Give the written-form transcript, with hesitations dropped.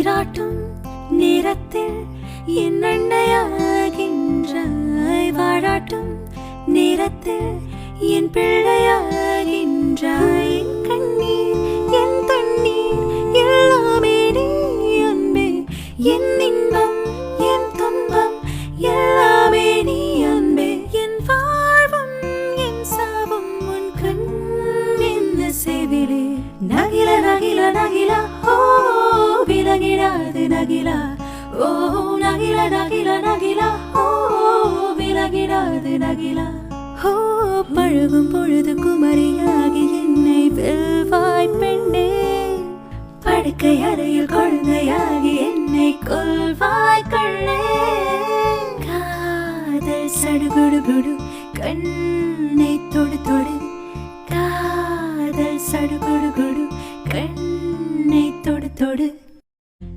நீராட்டும் நேரத்தில் என் அன்னையாகின்றாய், வாழாட்டும் நேரத்தில் என் பிள்ளையாகின்றாய். என் கண்ணீர் என் தண்ணீர் எல்லாமே நீ அன்பே, என் இன்பம் என் துன்பம் எல்லாமே நீ அன்பே. என் வாழ்வும் என் சாவும் உன் கண் என்ன சேவிலே. நகில நகில நகில ஓ விலகிடாது நகில, ஓ நகில நகில நகில ஓ விலகிடாது நகில. ஓ பழகும் பொழுது குமரியாகி என்னை வெல்வாய் பெண்ணே, படுக்கை அறையில் குழந்தையாகி என்னை கொல்வாய் கண்ணே. காதல் சடுகுடுகுடு கண்ணை தொடு தொடு, காதல் சடுகுடுகுடு கண்